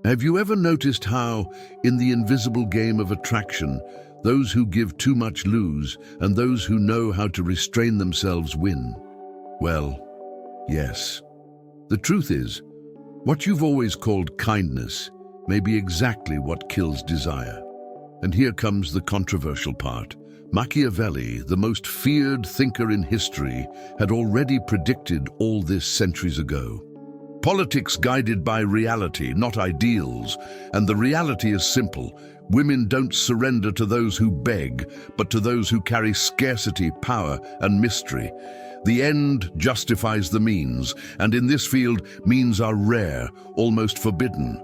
Have you ever noticed how, in the invisible game of attraction, those who give too much lose, and those who know how to restrain themselves win? Well, yes. The truth is, what you've always called kindness may be exactly what kills desire. And here comes the controversial part. Machiavelli, the most feared thinker in history, had already predicted all this centuries ago. Politics guided by reality, not ideals, and the reality is simple. Women don't surrender to those who beg, but to those who carry scarcity, power, and mystery. The end justifies the means, and in this field, means are rare, almost forbidden.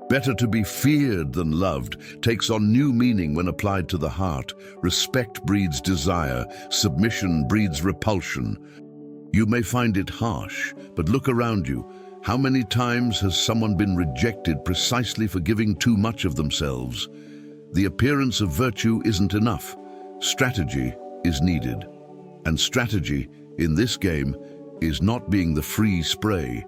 Better to be feared than loved takes on new meaning when applied to the heart. Respect breeds desire, submission breeds repulsion. You may find it harsh, but look around you. How many times has someone been rejected precisely for giving too much of themselves? The appearance of virtue isn't enough. Strategy is needed. And strategy, in this game, is not being the free spray,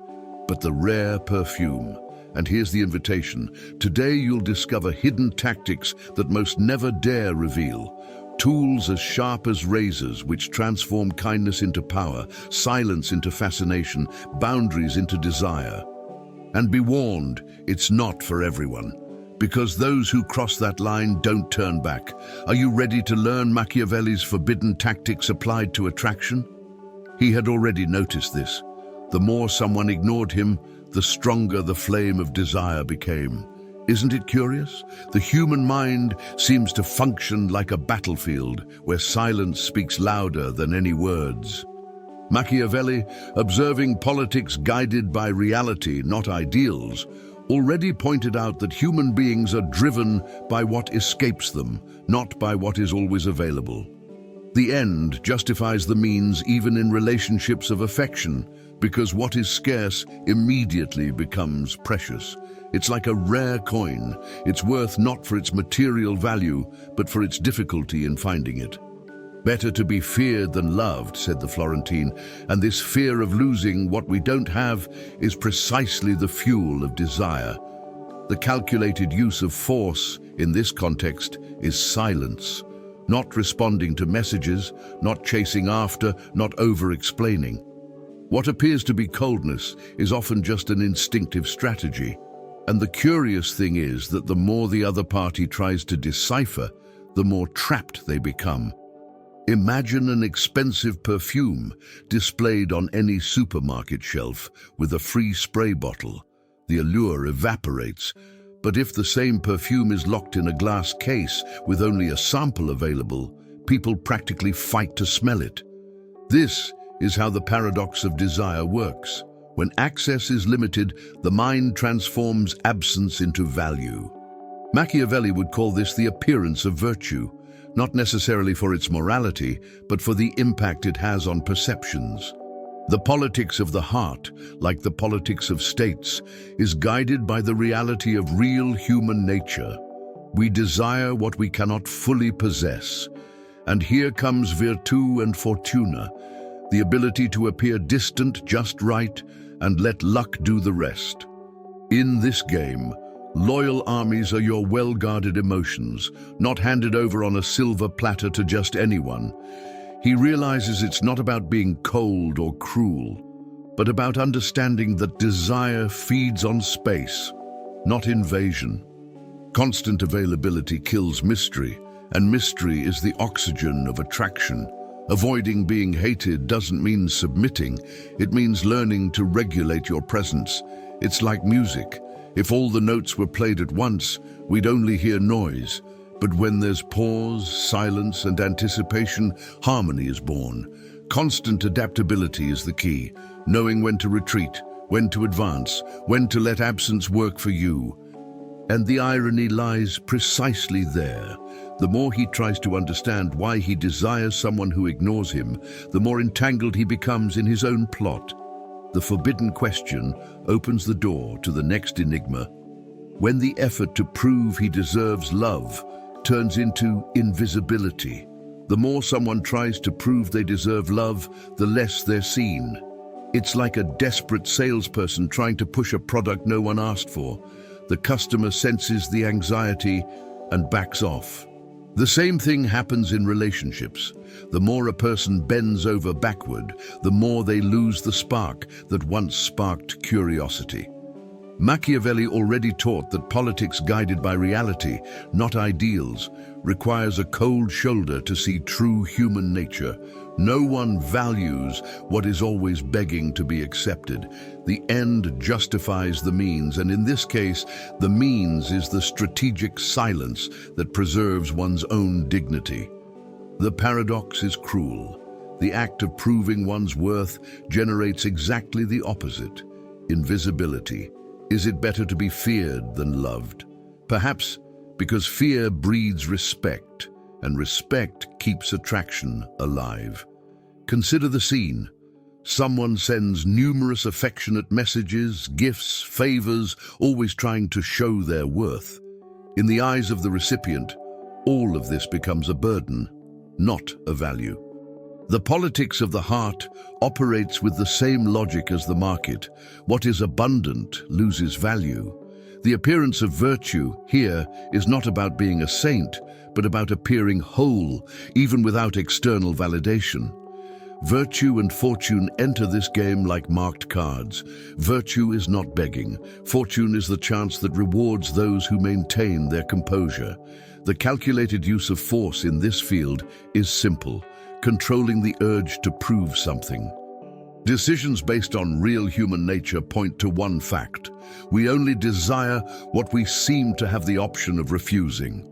but the rare perfume. And here's the invitation. Today you'll discover hidden tactics that most never dare reveal. Tools as sharp as razors which transform kindness into power, silence into fascination, boundaries into desire. And be warned, it's not for everyone. Because those who cross that line don't turn back. Are you ready to learn Machiavelli's forbidden tactics applied to attraction? He had already noticed this. The more someone ignored him, the stronger the flame of desire became. Isn't it curious? The human mind seems to function like a battlefield where silence speaks louder than any words. Machiavelli, observing politics guided by reality, not ideals, already pointed out that human beings are driven by what escapes them, not by what is always available. The end justifies the means even in relationships of affection, because what is scarce immediately becomes precious. It's like a rare coin. It's worth not for its material value, but for its difficulty in finding it. Better to be feared than loved, said the Florentine, and this fear of losing what we don't have is precisely the fuel of desire. The calculated use of force in this context is silence, not responding to messages, not chasing after, not over-explaining. What appears to be coldness is often just an instinctive strategy. And the curious thing is that the more the other party tries to decipher, the more trapped they become. Imagine an expensive perfume displayed on any supermarket shelf with a free spray bottle. The allure evaporates. But if the same perfume is locked in a glass case with only a sample available, people practically fight to smell it. This is how the paradox of desire works. When access is limited, the mind transforms absence into value. Machiavelli would call this the appearance of virtue, not necessarily for its morality, but for the impact it has on perceptions. The politics of the heart, like the politics of states, is guided by the reality of real human nature. We desire what we cannot fully possess. And here comes virtu and fortuna, the ability to appear distant just right and let luck do the rest. In this game, loyal armies are your well-guarded emotions, not handed over on a silver platter to just anyone. He realizes it's not about being cold or cruel, but about understanding that desire feeds on space, not invasion. Constant availability kills mystery, and mystery is the oxygen of attraction. Avoiding being hated doesn't mean submitting. It means learning to regulate your presence. It's like music. If all the notes were played at once, we'd only hear noise. But when there's pause, silence, and anticipation, harmony is born. Constant adaptability is the key, knowing when to retreat, when to advance, when to let absence work for you. And the irony lies precisely there. The more he tries to understand why he desires someone who ignores him, the more entangled he becomes in his own plot. The forbidden question opens the door to the next enigma. When the effort to prove he deserves love turns into invisibility, the more someone tries to prove they deserve love, the less they're seen. It's like a desperate salesperson trying to push a product no one asked for. the customer senses the anxiety and backs off. The same thing happens in relationships. The more a person bends over backward, the more they lose the spark that once sparked curiosity. Machiavelli already taught that politics guided by reality, not ideals, requires a cold shoulder to see true human nature. No one values what is always begging to be accepted. The end justifies the means, and in this case, the means is the strategic silence that preserves one's own dignity. The paradox is cruel. The act of proving one's worth generates exactly the opposite: invisibility. Is it better to be feared than loved? Perhaps because fear breeds respect, and respect keeps attraction alive. Consider the scene. Someone sends numerous affectionate messages, gifts, favors, always trying to show their worth. In the eyes of the recipient, all of this becomes a burden, not a value. The politics of the heart operates with the same logic as the market. What is abundant loses value. The appearance of virtue here is not about being a saint, but about appearing whole, even without external validation. Virtue and fortune enter this game like marked cards. Virtue is not begging. Fortune is the chance that rewards those who maintain their composure. The calculated use of force in this field is simple: controlling the urge to prove something. Decisions based on real human nature point to one fact: we only desire what we seem to have the option of refusing.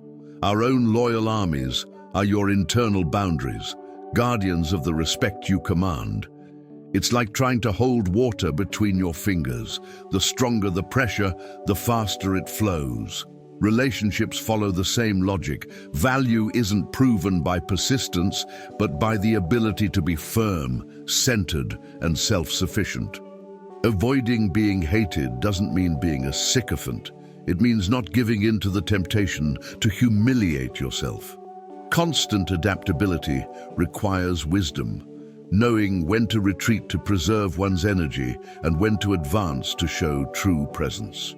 Our own loyal armies are your internal boundaries, guardians of the respect you command. It's like trying to hold water between your fingers. The stronger the pressure, the faster it flows. Relationships follow the same logic. Value isn't proven by persistence, but by the ability to be firm, centered, and self-sufficient. Avoiding being hated doesn't mean being a sycophant. It means not giving in to the temptation to humiliate yourself. Constant adaptability requires wisdom, knowing when to retreat to preserve one's energy and when to advance to show true presence.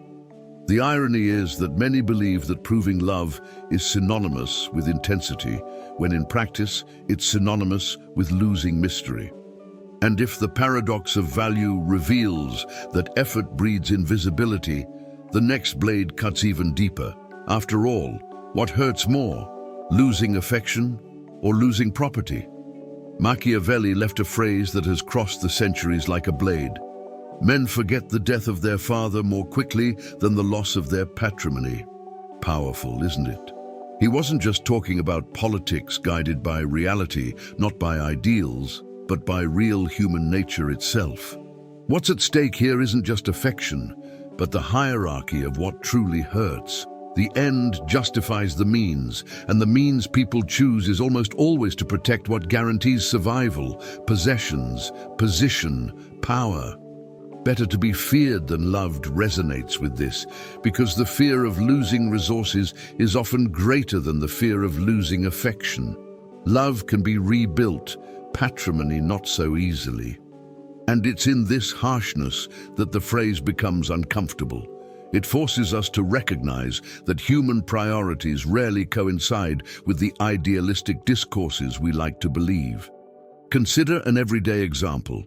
The irony is that many believe that proving love is synonymous with intensity, when in practice it's synonymous with losing mystery. And if the paradox of value reveals that effort breeds invisibility, the next blade cuts even deeper. After all, what hurts more? Losing affection or losing property? Machiavelli left a phrase that has crossed the centuries like a blade. Men forget the death of their father more quickly than the loss of their patrimony. Powerful, isn't it? He wasn't just talking about politics guided by reality, not by ideals, but by real human nature itself. What's at stake here isn't just affection, but the hierarchy of what truly hurts. The end justifies the means, and the means people choose is almost always to protect what guarantees survival: possessions, position, power. Better to be feared than loved resonates with this, because the fear of losing resources is often greater than the fear of losing affection. Love can be rebuilt, patrimony not so easily. And it's in this harshness that the phrase becomes uncomfortable. It forces us to recognize that human priorities rarely coincide with the idealistic discourses we like to believe. Consider an everyday example.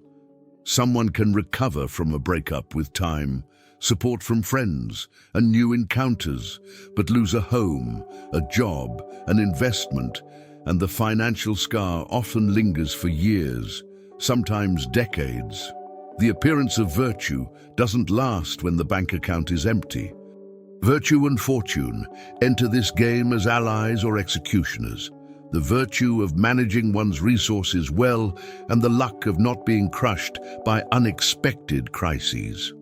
Someone can recover from a breakup with time, support from friends, and new encounters, but lose a home, a job, an investment, and the financial scar often lingers for years, sometimes decades. The appearance of virtue doesn't last when the bank account is empty. Virtue and fortune enter this game as allies or executioners. The virtue of managing one's resources well, and the luck of not being crushed by unexpected crises.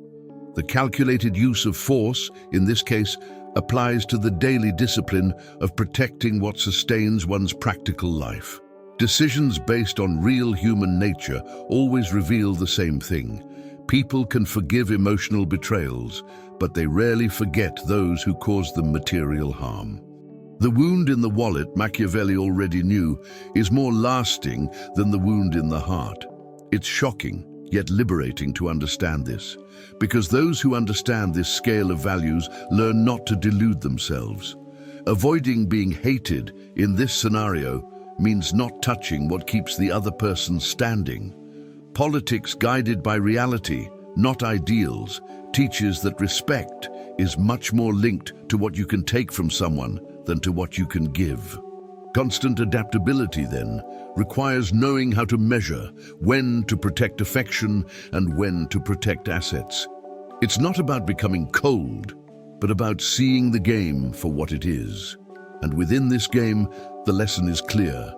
The calculated use of force, in this case, applies to the daily discipline of protecting what sustains one's practical life. Decisions based on real human nature always reveal the same thing. People can forgive emotional betrayals, but they rarely forget those who caused them material harm. The wound in the wallet, Machiavelli already knew, is more lasting than the wound in the heart. It's shocking, yet liberating to understand this, because those who understand this scale of values learn not to delude themselves. Avoiding being hated in this scenario means not touching what keeps the other person standing. Politics guided by reality, not ideals, teaches that respect is much more linked to what you can take from someone than to what you can give. Constant adaptability, then, requires knowing how to measure when to protect affection and when to protect assets. It's not about becoming cold, but about seeing the game for what it is. And within this game, the lesson is clear.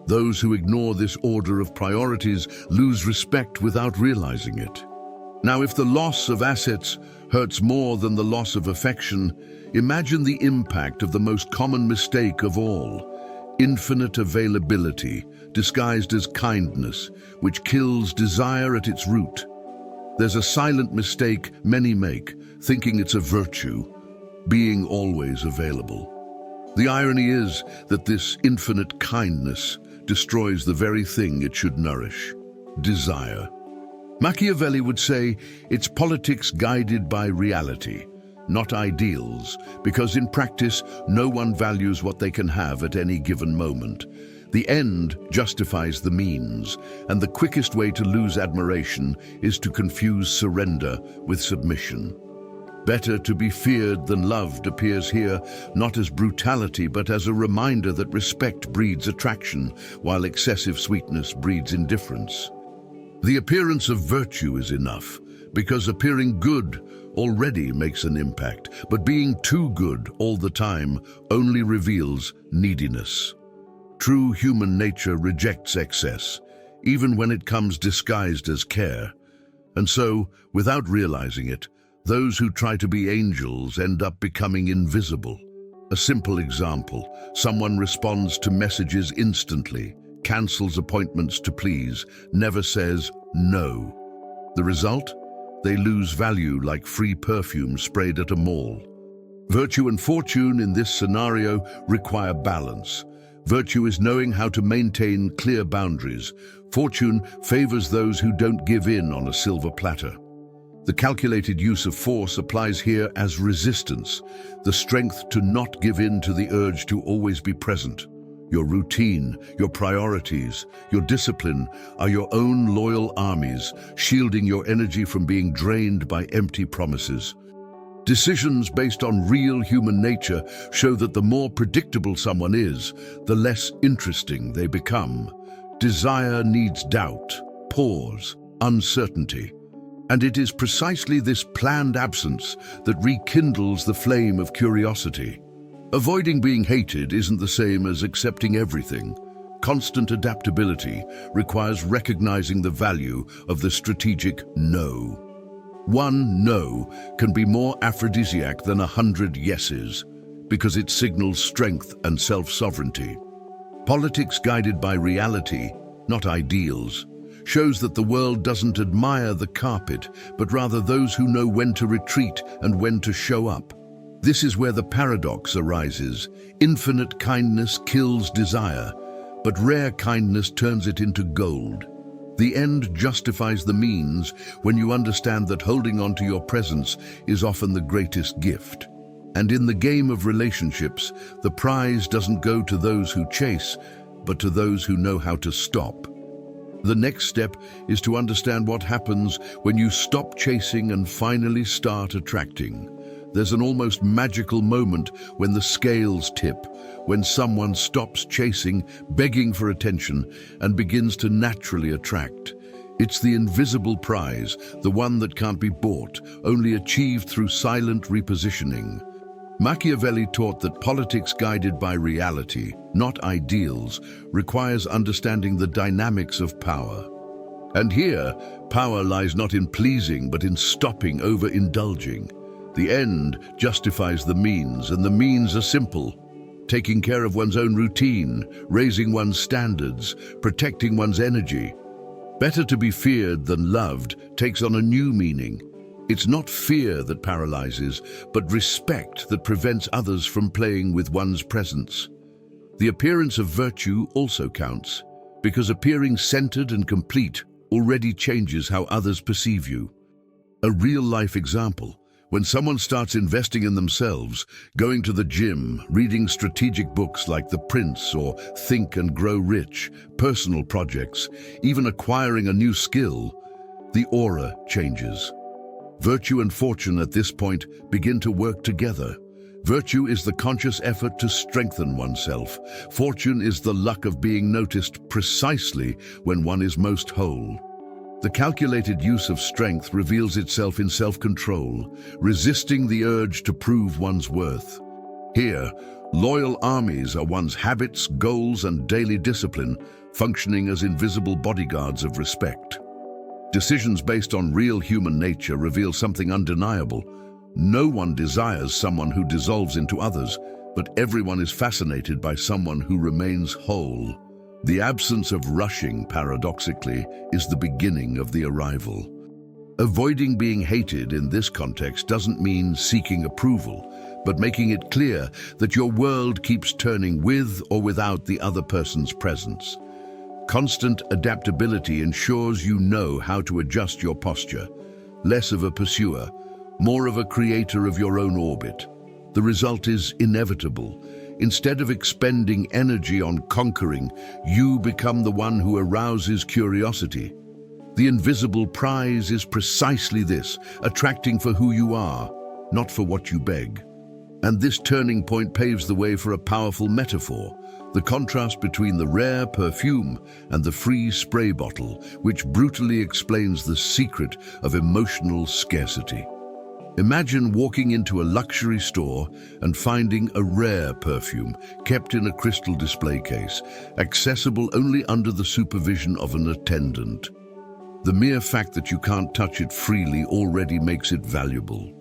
Those who ignore this order of priorities lose respect without realizing it. Now, if the loss of assets hurts more than the loss of affection, imagine the impact of the most common mistake of all: infinite availability, disguised as kindness, which kills desire at its root. There's a silent mistake many make, thinking it's a virtue, being always available. The irony is that this infinite kindness destroys the very thing it should nourish: desire. Machiavelli would say it's politics guided by reality, not ideals, because in practice, no one values what they can have at any given moment. The end justifies the means, and the quickest way to lose admiration is to confuse surrender with submission. Better to be feared than loved appears here not as brutality but as a reminder that respect breeds attraction, while excessive sweetness breeds indifference. The appearance of virtue is enough, because appearing good already makes an impact, but being too good all the time only reveals neediness. True human nature rejects excess, even when it comes disguised as care. And so, without realizing it, those who try to be angels end up becoming invisible. A simple example: someone responds to messages instantly, cancels appointments to please, never says no. The result? They lose value like free perfume sprayed at a mall. Virtue and fortune in this scenario require balance. Virtue is knowing how to maintain clear boundaries. Fortune favors those who don't give in on a silver platter. The calculated use of force applies here as resistance, the strength to not give in to the urge to always be present. Your routine, your priorities, your discipline are your own loyal armies, shielding your energy from being drained by empty promises. Decisions based on real human nature show that the more predictable someone is, the less interesting they become. Desire needs doubt, pause, uncertainty. And it is precisely this planned absence that rekindles the flame of curiosity. Avoiding being hated isn't the same as accepting everything. Constant adaptability requires recognizing the value of the strategic no. One no can be more aphrodisiac than 100 yeses, because it signals strength and self-sovereignty. Politics guided by reality, not ideals, shows that the world doesn't admire the carpet, but rather those who know when to retreat and when to show up. This is where the paradox arises. Infinite kindness kills desire, but rare kindness turns it into gold. The end justifies the means when you understand that holding on to your presence is often the greatest gift. And in the game of relationships, the prize doesn't go to those who chase, but to those who know how to stop. The next step is to understand what happens when you stop chasing and finally start attracting. There's an almost magical moment when the scales tip, when someone stops chasing, begging for attention, and begins to naturally attract. It's the invisible prize, the one that can't be bought, only achieved through silent repositioning. Machiavelli taught that politics guided by reality, not ideals, requires understanding the dynamics of power. And here, power lies not in pleasing, but in stopping overindulging. The end justifies the means, and the means are simple: taking care of one's own routine, raising one's standards, protecting one's energy. Better to be feared than loved takes on a new meaning. It's not fear that paralyzes, but respect that prevents others from playing with one's presence. The appearance of virtue also counts, because appearing centered and complete already changes how others perceive you. A real-life example: when someone starts investing in themselves, going to the gym, reading strategic books like The Prince or Think and Grow Rich, personal projects, even acquiring a new skill, the aura changes. Virtue and fortune at this point begin to work together. Virtue is the conscious effort to strengthen oneself. Fortune is the luck of being noticed precisely when one is most whole. The calculated use of strength reveals itself in self-control, resisting the urge to prove one's worth. Here, loyal armies are one's habits, goals, and daily discipline, functioning as invisible bodyguards of respect. Decisions based on real human nature reveal something undeniable. No one desires someone who dissolves into others, but everyone is fascinated by someone who remains whole. The absence of rushing, paradoxically, is the beginning of the arrival. Avoiding being hated in this context doesn't mean seeking approval, but making it clear that your world keeps turning with or without the other person's presence. Constant adaptability ensures you know how to adjust your posture, less of a pursuer, more of a creator of your own orbit. The result is inevitable. Instead of expending energy on conquering, you become the one who arouses curiosity. The invisible prize is precisely this: attracting for who you are, not for what you beg. And this turning point paves the way for a powerful metaphor: the contrast between the rare perfume and the free spray bottle, which brutally explains the secret of emotional scarcity. Imagine walking into a luxury store and finding a rare perfume kept in a crystal display case, accessible only under the supervision of an attendant. The mere fact that you can't touch it freely already makes it valuable.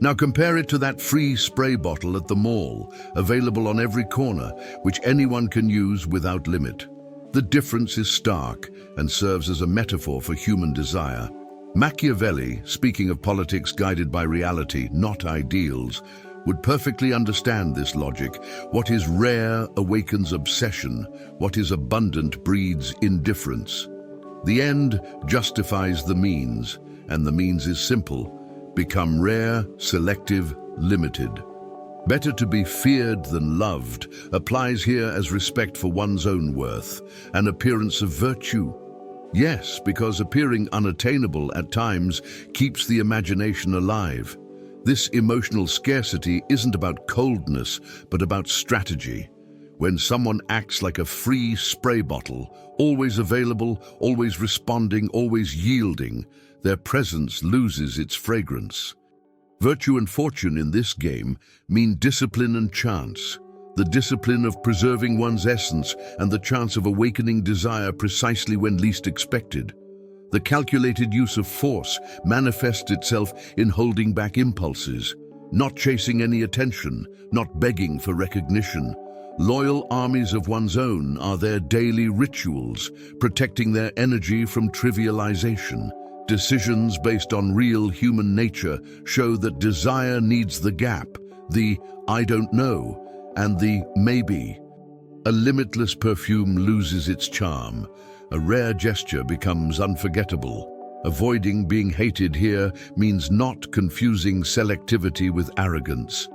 Now compare it to that free spray bottle at the mall, available on every corner, which anyone can use without limit. The difference is stark and serves as a metaphor for human desire. Machiavelli, speaking of politics guided by reality, not ideals, would perfectly understand this logic. What is rare awakens obsession. What is abundant breeds indifference. The end justifies the means, and the means is simple: become rare, selective, limited. Better to be feared than loved applies here as respect for one's own worth, an appearance of virtue. Yes, because appearing unattainable at times keeps the imagination alive. This emotional scarcity isn't about coldness, but about strategy. When someone acts like a free spray bottle, always available, always responding, always yielding, their presence loses its fragrance. Virtue and fortune in this game mean discipline and chance. The discipline of preserving one's essence and the chance of awakening desire precisely when least expected. The calculated use of force manifests itself in holding back impulses, not chasing any attention, not begging for recognition. Loyal armies of one's own are their daily rituals, protecting their energy from trivialization. Decisions based on real human nature show that desire needs the gap, the "I don't know," and the "maybe." A limitless perfume loses its charm. A rare gesture becomes unforgettable. Avoiding being hated here means not confusing selectivity with arrogance.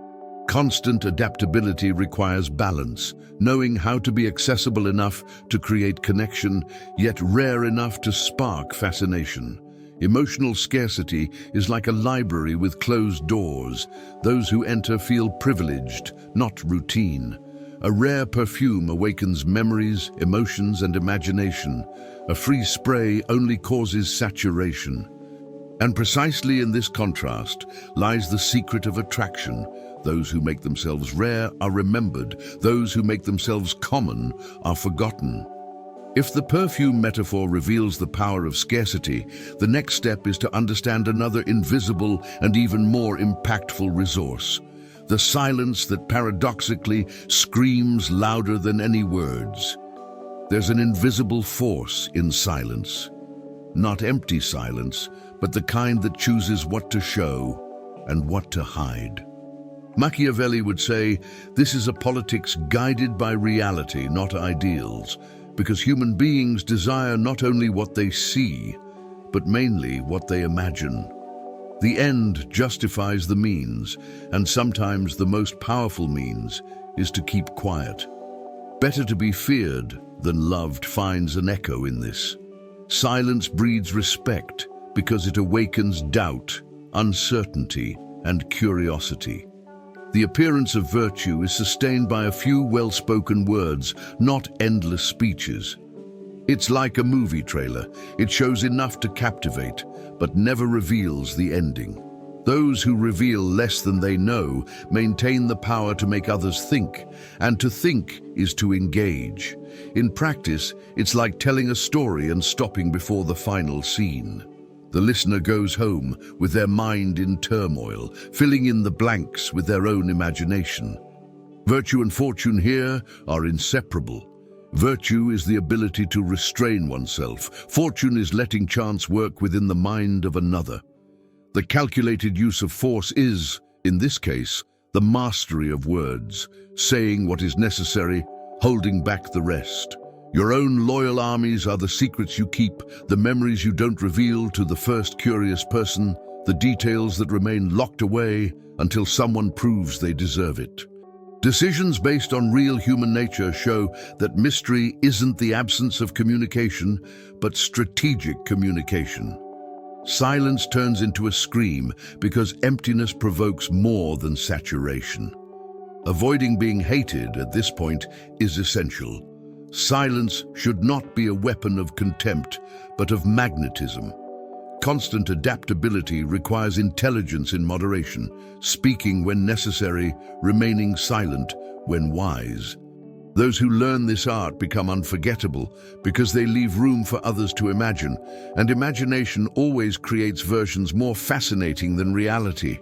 Constant adaptability requires balance, knowing how to be accessible enough to create connection, yet rare enough to spark fascination. Emotional scarcity is like a library with closed doors. Those who enter feel privileged, not routine. A rare perfume awakens memories, emotions, and imagination. A free spray only causes saturation. And precisely in this contrast lies the secret of attraction. Those who make themselves rare are remembered. Those who make themselves common are forgotten. If the perfume metaphor reveals the power of scarcity, the next step is to understand another invisible and even more impactful resource: the silence that paradoxically screams louder than any words. There's an invisible force in silence. Not empty silence, but the kind that chooses what to show and what to hide. Machiavelli would say, this is a politics guided by reality, not ideals. because human beings desire not only what they see, but mainly what they imagine. The end justifies the means, and sometimes the most powerful means is to keep quiet. Better to be feared than loved finds an echo in this. Silence breeds respect because it awakens doubt, uncertainty, and curiosity. The appearance of virtue is sustained by a few well-spoken words, not endless speeches. It's like a movie trailer. It shows enough to captivate, but never reveals the ending. Those who reveal less than they know maintain the power to make others think, and to think is to engage. In practice, it's like telling a story and stopping before the final scene. The listener goes home with their mind in turmoil, filling in the blanks with their own imagination. Virtue and fortune here are inseparable. Virtue is the ability to restrain oneself. Fortune is letting chance work within the mind of another. The calculated use of force is, in this case, the mastery of words, saying what is necessary, holding back the rest. Your own loyal armies are the secrets you keep, the memories you don't reveal to the first curious person, the details that remain locked away until someone proves they deserve it. Decisions based on real human nature show that mystery isn't the absence of communication, but strategic communication. Silence turns into a scream because emptiness provokes more than saturation. Avoiding being hated at this point is essential. Silence should not be a weapon of contempt, but of magnetism. Constant adaptability requires intelligence in moderation, speaking when necessary, remaining silent when wise. Those who learn this art become unforgettable because they leave room for others to imagine, and imagination always creates versions more fascinating than reality.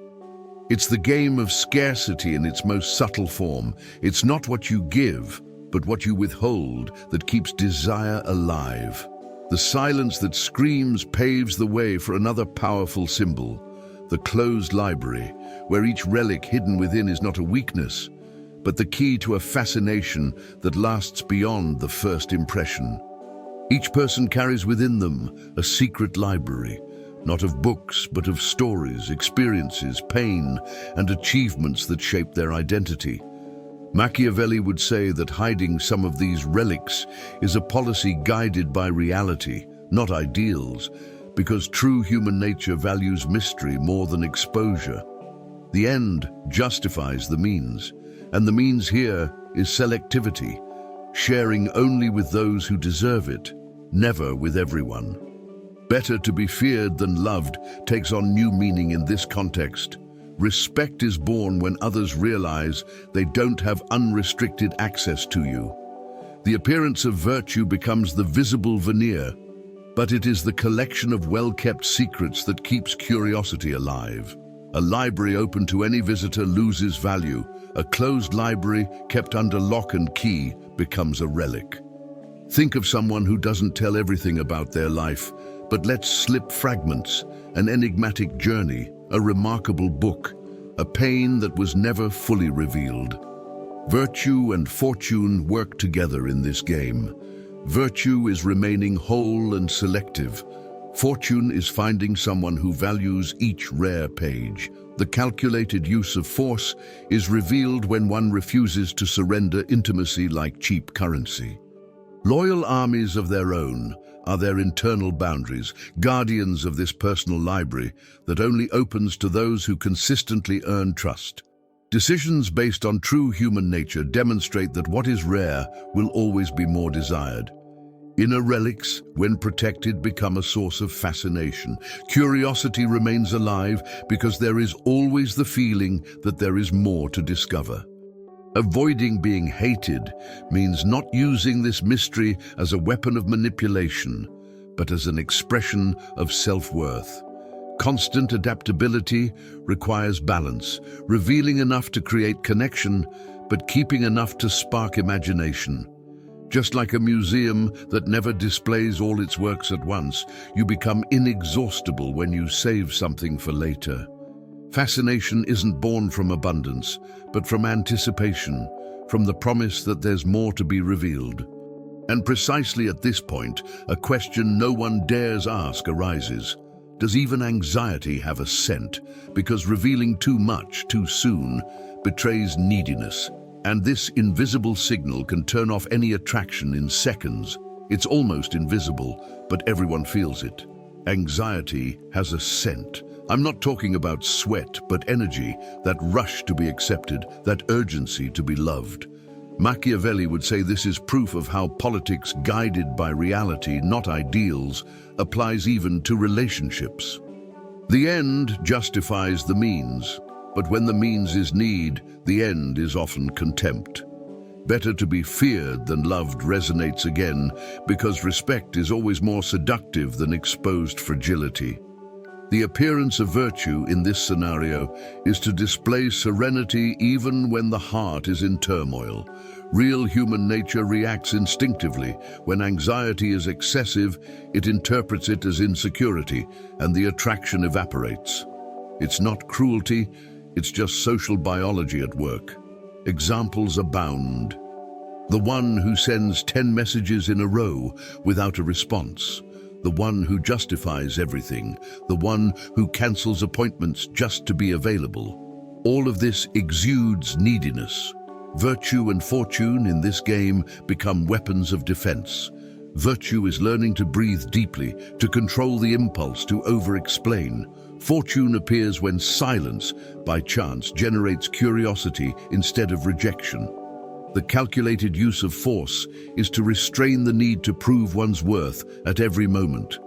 It's the game of scarcity in its most subtle form. It's not what you give, but what you withhold that keeps desire alive. The silence that screams paves the way for another powerful symbol, the closed library, where each relic hidden within is not a weakness, but the key to a fascination that lasts beyond the first impression. Each person carries within them a secret library, not of books, but of stories, experiences, pain, and achievements that shape their identity. Machiavelli would say that hiding some of these relics is a policy guided by reality, not ideals, because true human nature values mystery more than exposure. The end justifies the means, and the means here is selectivity, sharing only with those who deserve it, never with everyone. Better to be feared than loved takes on new meaning in this context. Respect is born when others realize they don't have unrestricted access to you. The appearance of virtue becomes the visible veneer, but it is the collection of well-kept secrets that keeps curiosity alive. A library open to any visitor loses value. A closed library kept under lock and key becomes a relic. Think of someone who doesn't tell everything about their life, but lets slip fragments, an enigmatic journey, a remarkable book, a pain that was never fully revealed. Virtue and fortune work together in this game. Virtue is remaining whole and selective. Fortune is finding someone who values each rare page. The calculated use of force is revealed when one refuses to surrender intimacy like cheap currency. Loyal armies of their own are their internal boundaries, guardians of this personal library that only opens to those who consistently earn trust. Decisions based on true human nature demonstrate that what is rare will always be more desired. Inner relics, when protected, become a source of fascination. Curiosity remains alive because there is always the feeling that there is more to discover. Avoiding being hated means not using this mystery as a weapon of manipulation, but as an expression of self-worth. Constant adaptability requires balance, revealing enough to create connection, but keeping enough to spark imagination. Just like a museum that never displays all its works at once, you become inexhaustible when you save something for later. Fascination isn't born from abundance, but from anticipation, from the promise that there's more to be revealed. And precisely at this point, a question no one dares ask arises. Does even anxiety have a scent? Because revealing too much too soon betrays neediness. And this invisible signal can turn off any attraction in seconds. It's almost invisible, but everyone feels it. Anxiety has a scent. I'm not talking about sweat, but energy, that rush to be accepted, that urgency to be loved. Machiavelli would say this is proof of how politics, guided by reality, not ideals, applies even to relationships. The end justifies the means, but when the means is need, the end is often contempt. Better to be feared than loved resonates again, because respect is always more seductive than exposed fragility. The appearance of virtue in this scenario is to display serenity even when the heart is in turmoil. Real human nature reacts instinctively. When anxiety is excessive, it interprets it as insecurity, and the attraction evaporates. It's not cruelty, it's just social biology at work. Examples abound. The one who sends 10 messages in a row without a response. The one who justifies everything, the one who cancels appointments just to be available. All of this exudes neediness. Virtue and fortune in this game become weapons of defense. Virtue is learning to breathe deeply, to control the impulse to over-explain. Fortune appears when silence, by chance, generates curiosity instead of rejection. The calculated use of force is to restrain the need to prove one's worth at every moment.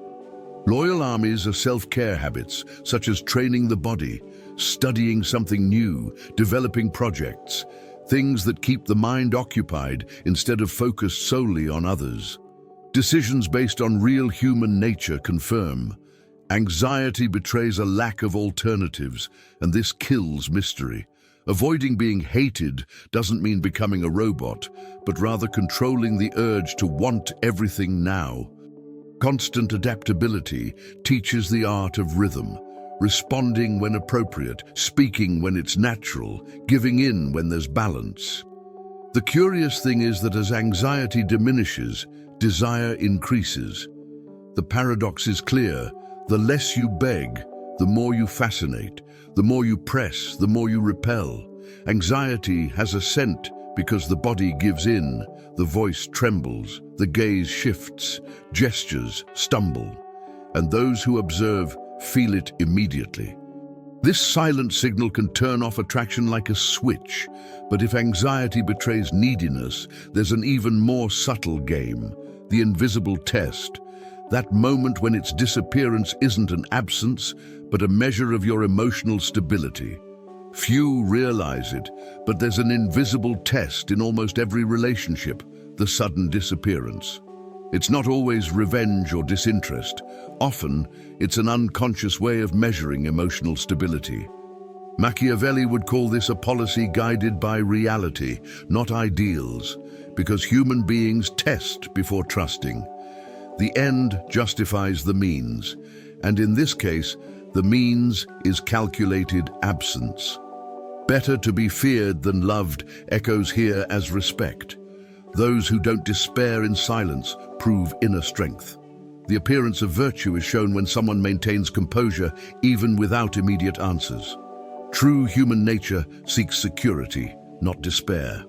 Loyal armies are self-care habits, such as training the body, studying something new, developing projects, things that keep the mind occupied instead of focused solely on others. Decisions based on real human nature confirm. Anxiety betrays a lack of alternatives, and this kills mystery. Avoiding being hated doesn't mean becoming a robot, but rather controlling the urge to want everything now. Constant adaptability teaches the art of rhythm, responding when appropriate, speaking when it's natural, giving in when there's balance. The curious thing is that as anxiety diminishes, desire increases. The paradox is clear. The less you beg, the more you fascinate. The more you press, the more you repel. Anxiety has a scent because the body gives in, the voice trembles, the gaze shifts, gestures stumble, and those who observe feel it immediately. This silent signal can turn off attraction like a switch, but if anxiety betrays neediness, there's an even more subtle game, the invisible test. That moment when its disappearance isn't an absence, but a measure of your emotional stability. Few realize it, but there's an invisible test in almost every relationship, the sudden disappearance. It's not always revenge or disinterest. Often, it's an unconscious way of measuring emotional stability. Machiavelli would call this a policy guided by reality, not ideals, because human beings test before trusting. The end justifies the means, and in this case, the means is calculated absence. Better to be feared than loved echoes here as respect. Those who don't despair in silence prove inner strength. The appearance of virtue is shown when someone maintains composure even without immediate answers. True human nature seeks security, not despair.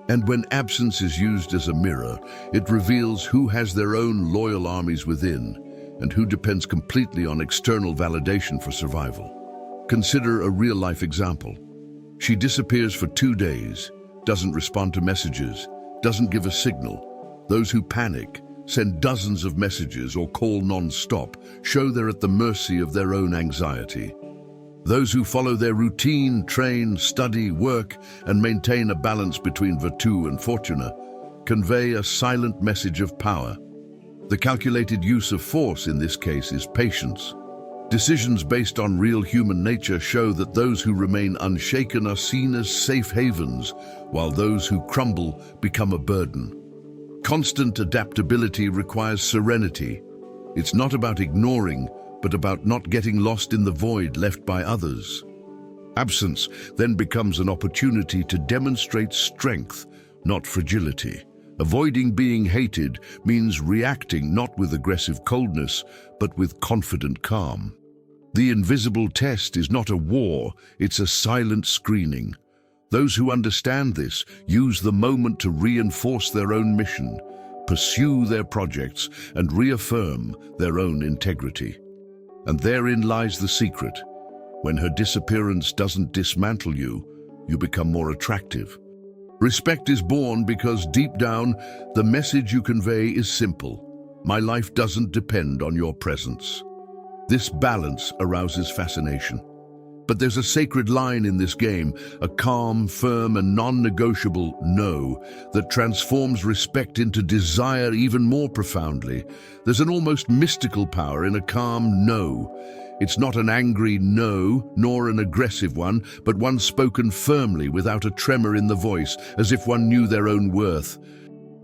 And when absence is used as a mirror, it reveals who has their own loyal armies within and who depends completely on external validation for survival. Consider a real-life example. She disappears for 2 days, doesn't respond to messages, doesn't give a signal. Those who panic, send dozens of messages or call non-stop, show they're at the mercy of their own anxiety. Those who follow their routine, train, study, work, and maintain a balance between virtù and fortuna, convey a silent message of power. The calculated use of force in this case is patience. Decisions based on real human nature show that those who remain unshaken are seen as safe havens, while those who crumble become a burden. Constant adaptability requires serenity. It's not about ignoring, but about not getting lost in the void left by others. Absence then becomes an opportunity to demonstrate strength, not fragility. Avoiding being hated means reacting not with aggressive coldness, but with confident calm. The invisible test is not a war, it's a silent screening. Those who understand this use the moment to reinforce their own mission, pursue their projects, and reaffirm their own integrity. And therein lies the secret. When her disappearance doesn't dismantle you, you become more attractive. Respect is born because deep down, the message you convey is simple. My life doesn't depend on your presence. This balance arouses fascination. But there's a sacred line in this game, a calm, firm, and non-negotiable no that transforms respect into desire even more profoundly. There's an almost mystical power in a calm no. It's not an angry no, nor an aggressive one, but one spoken firmly without a tremor in the voice, as if one knew their own worth.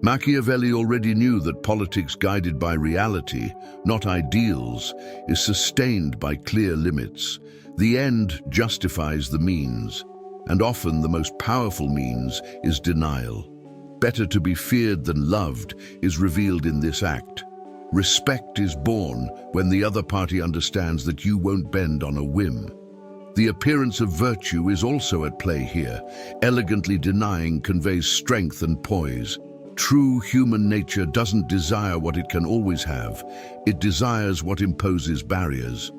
Machiavelli already knew that politics guided by reality, not ideals, is sustained by clear limits. The end justifies the means, and often the most powerful means is denial. Better to be feared than loved is revealed in this act. Respect is born when the other party understands that you won't bend on a whim. The appearance of virtue is also at play here. Elegantly denying conveys strength and poise. True human nature doesn't desire what it can always have. It desires what imposes barriers.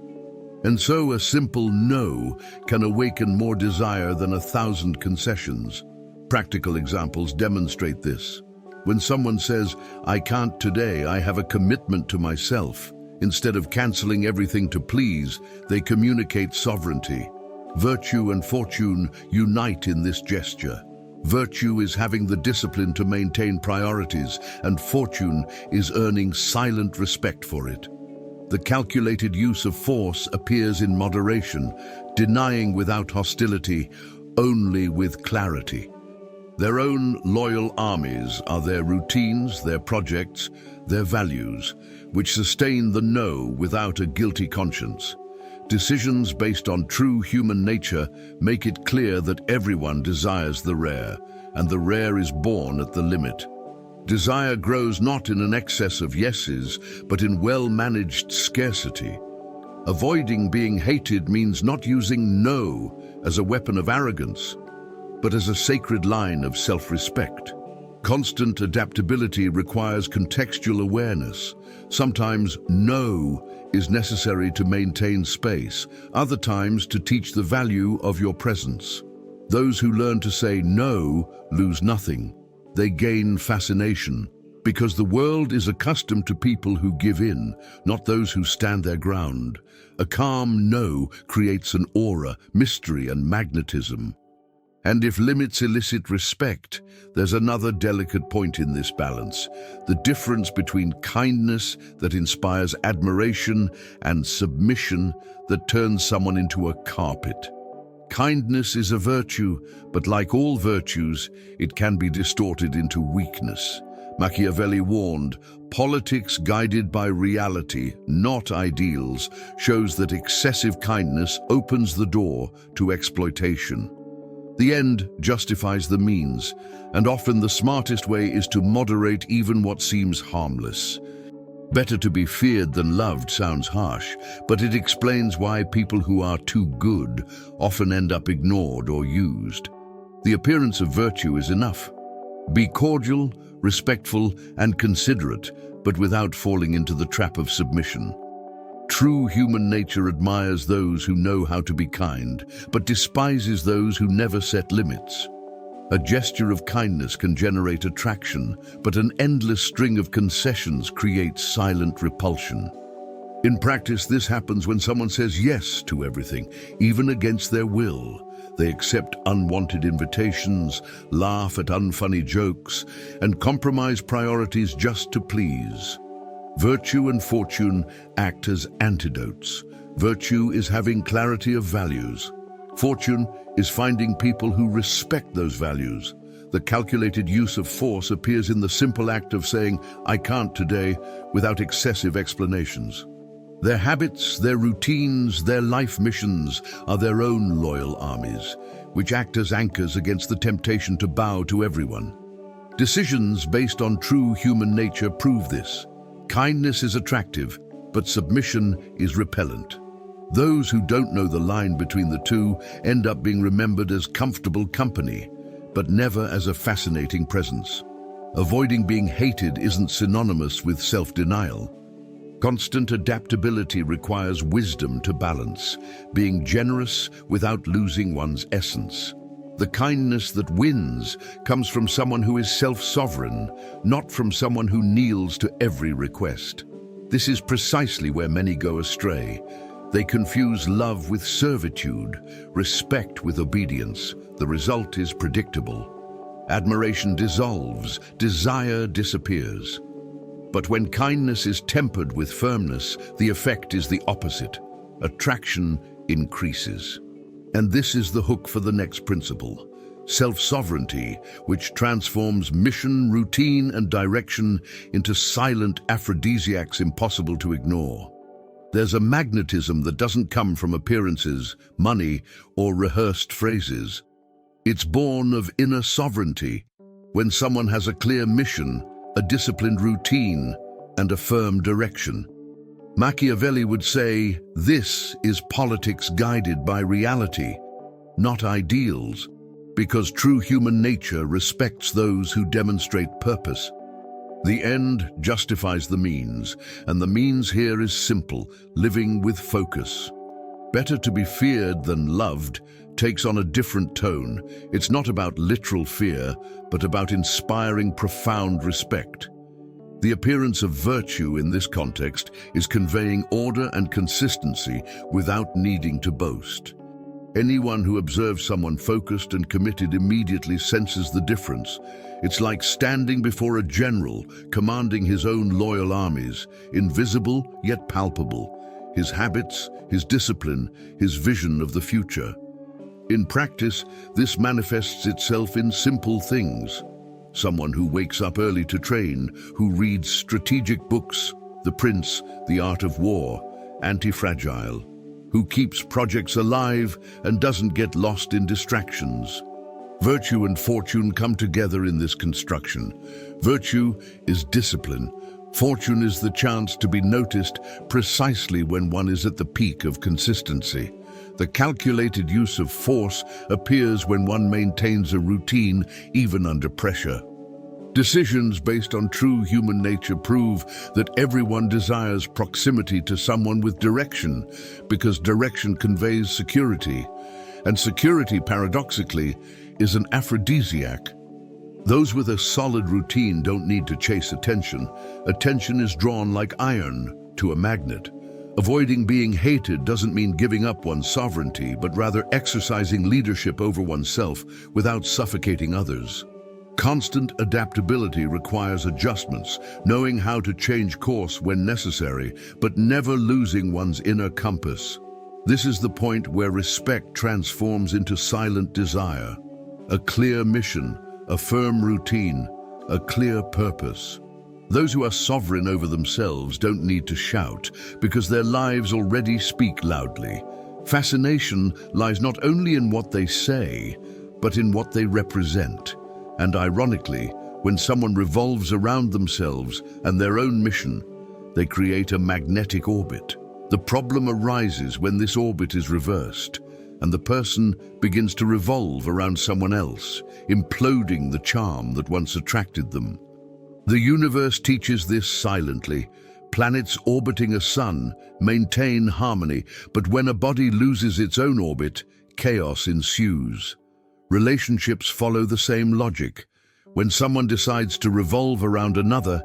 And so a simple no can awaken more desire than 1,000 concessions. Practical examples demonstrate this. When someone says, "I can't today, I have a commitment to myself," instead of canceling everything to please, they communicate sovereignty. Virtue and fortune unite in this gesture. Virtue is having the discipline to maintain priorities, and fortune is earning silent respect for it. The calculated use of force appears in moderation, denying without hostility, only with clarity. Their own loyal armies are their routines, their projects, their values, which sustain the no without a guilty conscience. Decisions based on true human nature make it clear that everyone desires the rare, and the rare is born at the limit. Desire grows not in an excess of yeses, but in well-managed scarcity. Avoiding being hated means not using no as a weapon of arrogance, but as a sacred line of self-respect. Constant adaptability requires contextual awareness. Sometimes no is necessary to maintain space, other times to teach the value of your presence. Those who learn to say no lose nothing. They gain fascination, because the world is accustomed to people who give in, not those who stand their ground. A calm no creates an aura, mystery, and magnetism. And if limits elicit respect, there's another delicate point in this balance: the difference between kindness that inspires admiration and submission that turns someone into a carpet. Kindness is a virtue, but like all virtues, it can be distorted into weakness. Machiavelli warned, politics guided by reality, not ideals, shows that excessive kindness opens the door to exploitation. The end justifies the means, and often the smartest way is to moderate even what seems harmless. Better to be feared than loved sounds harsh, but it explains why people who are too good often end up ignored or used. The appearance of virtue is enough. Be cordial, respectful, and considerate, but without falling into the trap of submission. True human nature admires those who know how to be kind, but despises those who never set limits. A gesture of kindness can generate attraction, but an endless string of concessions creates silent repulsion. In practice, this happens when someone says yes to everything, even against their will. They accept unwanted invitations, laugh at unfunny jokes, and compromise priorities just to please. Virtue and fortune act as antidotes. Virtue is having clarity of values. Fortune is finding people who respect those values. The calculated use of force appears in the simple act of saying, "I can't today," without excessive explanations. Their habits, their routines, their life missions are their own loyal armies, which act as anchors against the temptation to bow to everyone. Decisions based on true human nature prove this. Kindness is attractive, but submission is repellent. Those who don't know the line between the two end up being remembered as comfortable company, but never as a fascinating presence. Avoiding being hated isn't synonymous with self-denial. Constant adaptability requires wisdom to balance, being generous without losing one's essence. The kindness that wins comes from someone who is self-sovereign, not from someone who kneels to every request. This is precisely where many go astray. They confuse love with servitude, respect with obedience. The result is predictable. Admiration dissolves, desire disappears. But when kindness is tempered with firmness, the effect is the opposite. Attraction increases. And this is the hook for the next principle: self-sovereignty, which transforms mission, routine, and direction into silent aphrodisiacs impossible to ignore. There's a magnetism that doesn't come from appearances, money, or rehearsed phrases. It's born of inner sovereignty, when someone has a clear mission, a disciplined routine, and a firm direction. Machiavelli would say, this is politics guided by reality, not ideals, because true human nature respects those who demonstrate purpose. The end justifies the means, and the means here is simple: living with focus. Better to be feared than loved takes on a different tone. It's not about literal fear, but about inspiring profound respect. The appearance of virtue in this context is conveying order and consistency without needing to boast. Anyone who observes someone focused and committed immediately senses the difference. It's like standing before a general, commanding his own loyal armies, invisible yet palpable. His habits, his discipline, his vision of the future. In practice, this manifests itself in simple things. Someone who wakes up early to train, who reads strategic books, The Prince, The Art of War, Anti-Fragile, who keeps projects alive and doesn't get lost in distractions. Virtue and fortune come together in this construction. Virtue is discipline. Fortune is the chance to be noticed precisely when one is at the peak of consistency. The calculated use of force appears when one maintains a routine even under pressure. Decisions based on true human nature prove that everyone desires proximity to someone with direction, because direction conveys security, and security, paradoxically, is an aphrodisiac. Those with a solid routine don't need to chase attention. Attention is drawn like iron to a magnet. Avoiding being hated doesn't mean giving up one's sovereignty, but rather exercising leadership over oneself without suffocating others. Constant adaptability requires adjustments, knowing how to change course when necessary, but never losing one's inner compass. This is the point where respect transforms into silent desire. A clear mission, a firm routine, a clear purpose. Those who are sovereign over themselves don't need to shout, because their lives already speak loudly. Fascination lies not only in what they say, but in what they represent. And ironically, when someone revolves around themselves and their own mission, they create a magnetic orbit. The problem arises when this orbit is reversed, and the person begins to revolve around someone else, imploding the charm that once attracted them. The universe teaches this silently. Planets orbiting a sun maintain harmony, but when a body loses its own orbit, chaos ensues. Relationships follow the same logic. When someone decides to revolve around another,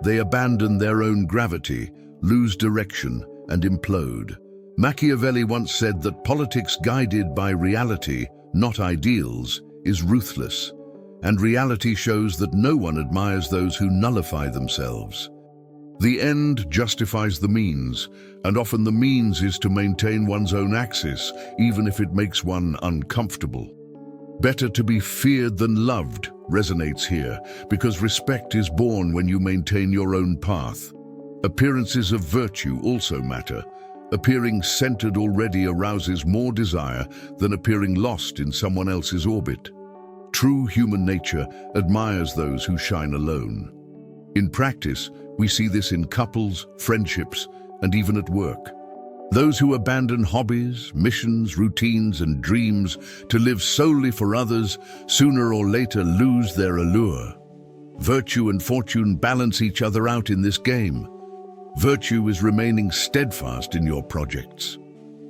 they abandon their own gravity, lose direction, and implode. Machiavelli once said that politics guided by reality, not ideals, is ruthless. And reality shows that no one admires those who nullify themselves. The end justifies the means, and often the means is to maintain one's own axis, even if it makes one uncomfortable. Better to be feared than loved resonates here, because respect is born when you maintain your own path. Appearances of virtue also matter. Appearing centered already arouses more desire than appearing lost in someone else's orbit. True human nature admires those who shine alone. In practice, we see this in couples, friendships, and even at work. Those who abandon hobbies, missions, routines, and dreams to live solely for others sooner or later lose their allure. Virtue and fortune balance each other out in this game. Virtue is remaining steadfast in your projects.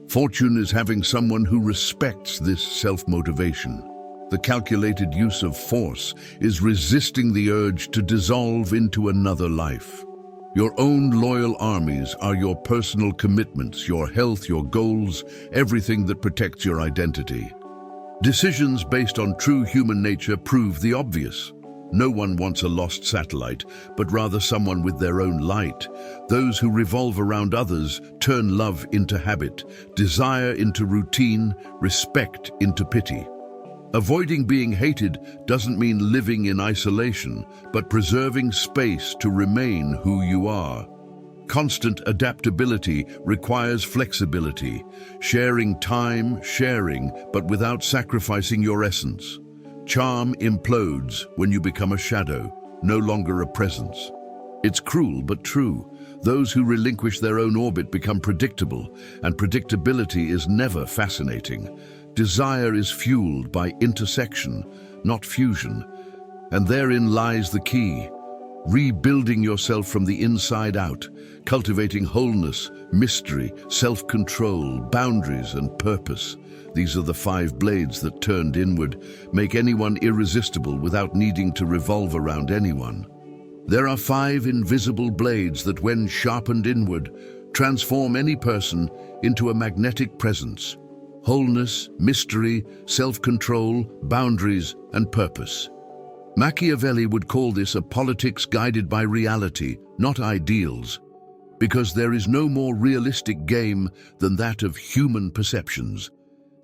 Fortune is having someone who respects this self-motivation. The calculated use of force is resisting the urge to dissolve into another life. Your own loyal armies are your personal commitments, your health, your goals, everything that protects your identity. Decisions based on true human nature prove the obvious. No one wants a lost satellite, but rather someone with their own light. Those who revolve around others turn love into habit, desire into routine, respect into pity. Avoiding being hated doesn't mean living in isolation, but preserving space to remain who you are. Constant adaptability requires flexibility, sharing time, but without sacrificing your essence. Charm implodes when you become a shadow, no longer a presence. It's cruel but true. Those who relinquish their own orbit become predictable, and predictability is never fascinating. Desire is fueled by intersection, not fusion. And therein lies the key. Rebuilding yourself from the inside out, cultivating wholeness, mystery, self-control, boundaries, and purpose. These are the 5 blades that, turned inward, make anyone irresistible without needing to revolve around anyone. There are 5 invisible blades that, when sharpened inward, transform any person into a magnetic presence. Wholeness, mystery, self-control, boundaries, and purpose. Machiavelli would call this a politics guided by reality, not ideals, because there is no more realistic game than that of human perceptions.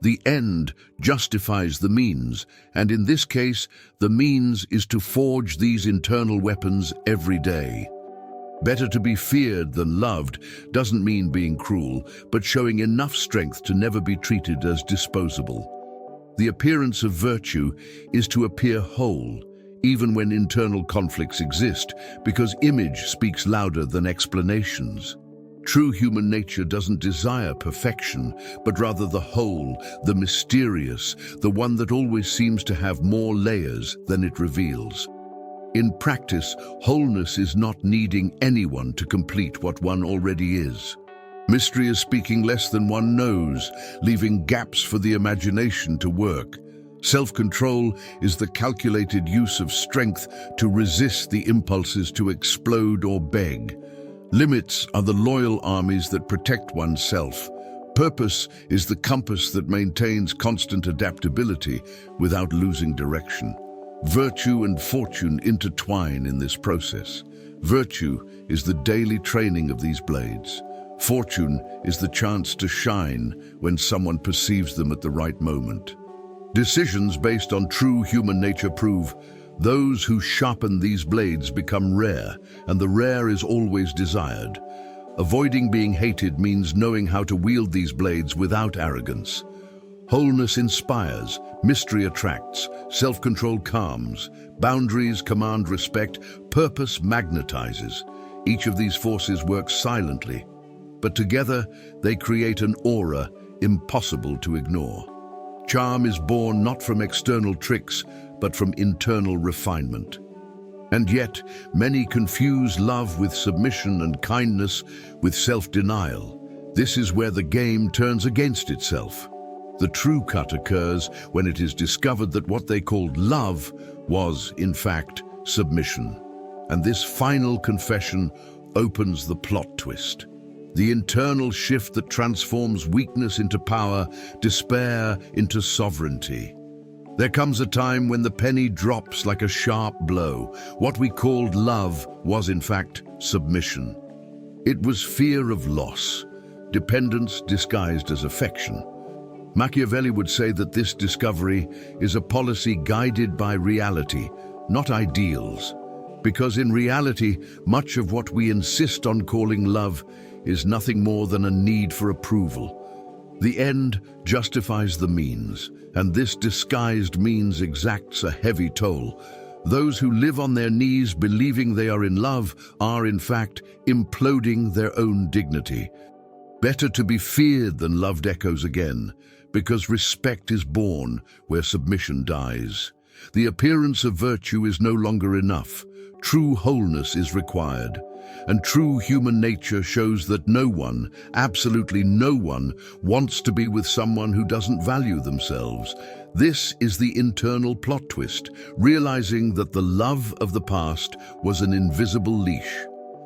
The end justifies the means, and in this case, the means is to forge these internal weapons every day. Better to be feared than loved doesn't mean being cruel, but showing enough strength to never be treated as disposable. The appearance of virtue is to appear whole, even when internal conflicts exist, because image speaks louder than explanations. True human nature doesn't desire perfection, but rather the whole, the mysterious, the one that always seems to have more layers than it reveals. In practice, wholeness is not needing anyone to complete what one already is. Mystery is speaking less than one knows, leaving gaps for the imagination to work. Self-control is the calculated use of strength to resist the impulses to explode or beg. Limits are the loyal armies that protect oneself. Purpose is the compass that maintains constant adaptability without losing direction. Virtue and fortune intertwine in this process. Virtue is the daily training of these blades. Fortune is the chance to shine when someone perceives them at the right moment. Decisions based on true human nature prove those who sharpen these blades become rare, and the rare is always desired. Avoiding being hated means knowing how to wield these blades without arrogance. Wholeness inspires, mystery attracts, self-control calms, boundaries command respect, purpose magnetizes. Each of these forces works silently, but together they create an aura impossible to ignore. Charm is born not from external tricks, but from internal refinement. And yet, many confuse love with submission and kindness with self-denial. This is where the game turns against itself. The true cut occurs when it is discovered that what they called love was, in fact, submission. And this final confession opens the plot twist. The internal shift that transforms weakness into power, despair into sovereignty. There comes a time when the penny drops like a sharp blow. What we called love was, in fact, submission. It was fear of loss, dependence disguised as affection. Machiavelli would say that this discovery is a policy guided by reality, not ideals. Because in reality, much of what we insist on calling love is nothing more than a need for approval. The end justifies the means, and this disguised means exacts a heavy toll. Those who live on their knees believing they are in love are, in fact, imploding their own dignity. Better to be feared than loved echoes again, because respect is born where submission dies. The appearance of virtue is no longer enough. True wholeness is required. And true human nature shows that no one, absolutely no one, wants to be with someone who doesn't value themselves. This is the internal plot twist, realizing that the love of the past was an invisible leash,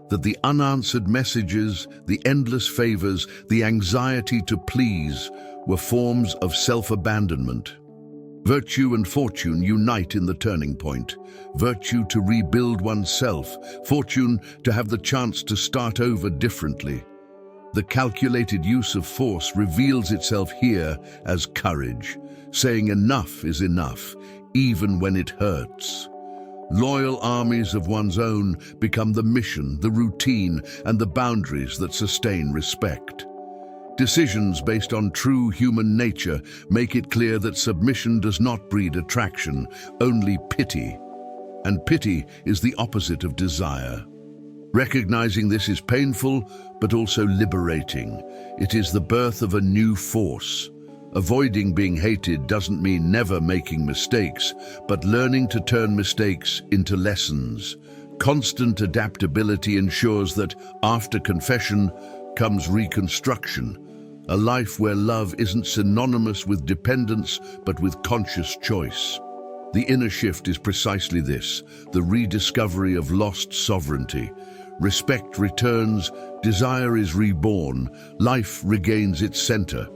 that the unanswered messages, the endless favors, the anxiety to please were forms of self-abandonment. Virtue and fortune unite in the turning point. Virtue to rebuild oneself, fortune to have the chance to start over differently. The calculated use of force reveals itself here as courage, saying enough is enough, even when it hurts. Loyal armies of one's own become the mission, the routine, and the boundaries that sustain respect. Decisions based on true human nature make it clear that submission does not breed attraction, only pity. And pity is the opposite of desire. Recognizing this is painful, but also liberating. It is the birth of a new force. Avoiding being hated doesn't mean never making mistakes, but learning to turn mistakes into lessons. Constant adaptability ensures that after confession comes reconstruction. A life where love isn't synonymous with dependence, but with conscious choice. The inner shift is precisely this, the rediscovery of lost sovereignty. Respect returns, desire is reborn, life regains its center.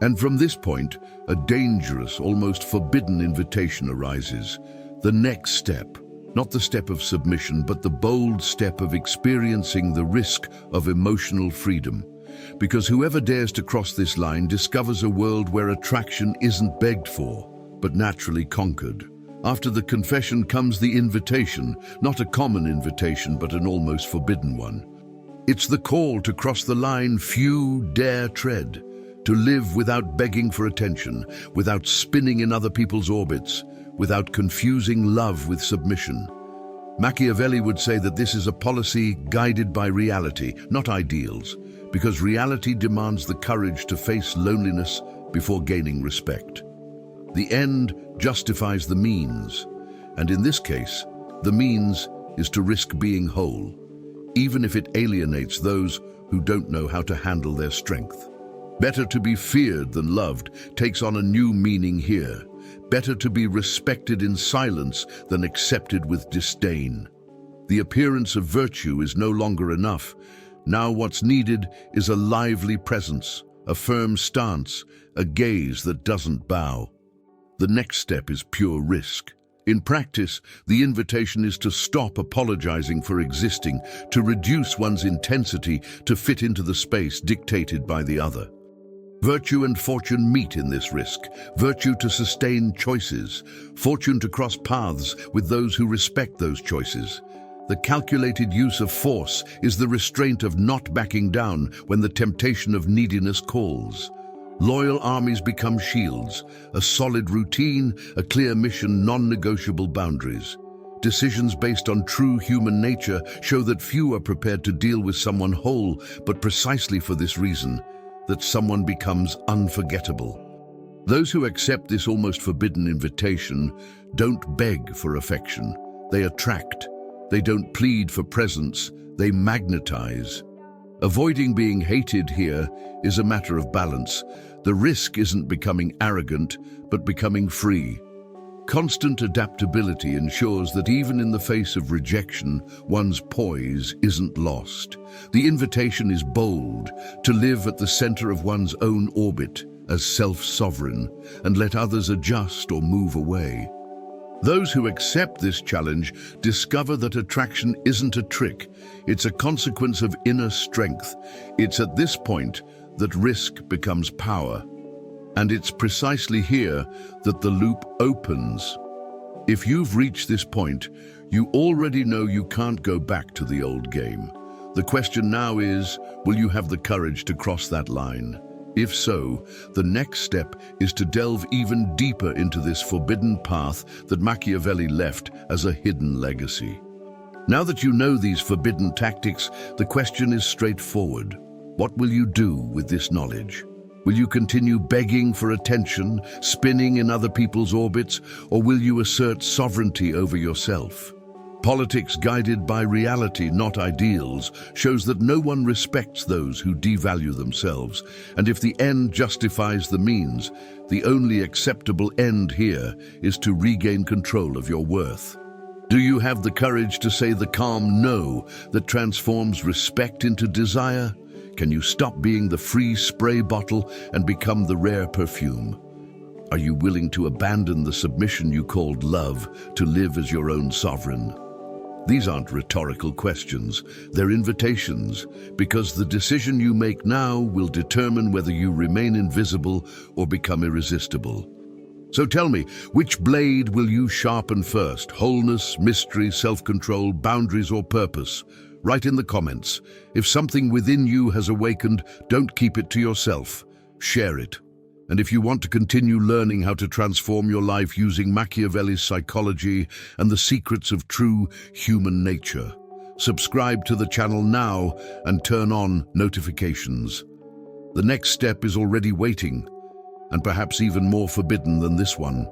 And from this point, a dangerous, almost forbidden invitation arises. The next step, not the step of submission, but the bold step of experiencing the risk of emotional freedom. Because whoever dares to cross this line discovers a world where attraction isn't begged for, but naturally conquered. After the confession comes the invitation, not a common invitation, but an almost forbidden one. It's the call to cross the line few dare tread, to live without begging for attention, without spinning in other people's orbits, without confusing love with submission. Machiavelli would say that this is a policy guided by reality, not ideals, because reality demands the courage to face loneliness before gaining respect. The end justifies the means, and in this case, the means is to risk being whole, even if it alienates those who don't know how to handle their strength. Better to be feared than loved takes on a new meaning here. Better to be respected in silence than accepted with disdain. The appearance of virtue is no longer enough. Now what's needed is a lively presence, a firm stance, a gaze that doesn't bow. The next step is pure risk. In practice, the invitation is to stop apologizing for existing, to reduce one's intensity to fit into the space dictated by the other. Virtue and fortune meet in this risk. Virtue to sustain choices, fortune to cross paths with those who respect those choices. The calculated use of force is the restraint of not backing down when the temptation of neediness calls. Loyal armies become shields, a solid routine, a clear mission, non-negotiable boundaries. Decisions based on true human nature show that few are prepared to deal with someone whole, but precisely for this reason, that someone becomes unforgettable. Those who accept this almost forbidden invitation don't beg for affection, they attract. They don't plead for presence, they magnetize. Avoiding being hated here is a matter of balance. The risk isn't becoming arrogant, but becoming free. Constant adaptability ensures that even in the face of rejection, one's poise isn't lost. The invitation is bold, to live at the center of one's own orbit as self-sovereign, and let others adjust or move away. Those who accept this challenge discover that attraction isn't a trick, it's a consequence of inner strength. It's at this point that risk becomes power. And it's precisely here that the loop opens. If you've reached this point, you already know you can't go back to the, the old game. The question now is, will you have the courage to cross that line? If so, the next step is to delve even deeper into this forbidden path that Machiavelli left as a hidden legacy. Now that you know these forbidden tactics, the question is straightforward. What will you do with this knowledge? Will you continue begging for attention, spinning in other people's orbits, or will you assert sovereignty over yourself? Politics guided by reality, not ideals, shows that no one respects those who devalue themselves, and if the end justifies the means, the only acceptable end here is to regain control of your worth. Do you have the courage to say the calm no that transforms respect into desire? Can you stop being the free spray bottle and become the rare perfume? Are you willing to abandon the submission you called love to live as your own sovereign? These aren't rhetorical questions, they're invitations, because the decision you make now will determine whether you remain invisible or become irresistible. So tell me, which blade will you sharpen first? Wholeness, mystery, self-control, boundaries, or purpose? Write in the comments. If something within you has awakened, don't keep it to yourself. Share it. And if you want to continue learning how to transform your life using Machiavelli's psychology and the secrets of true human nature, subscribe to the channel now and turn on notifications. The next step is already waiting, and perhaps even more forbidden than this one.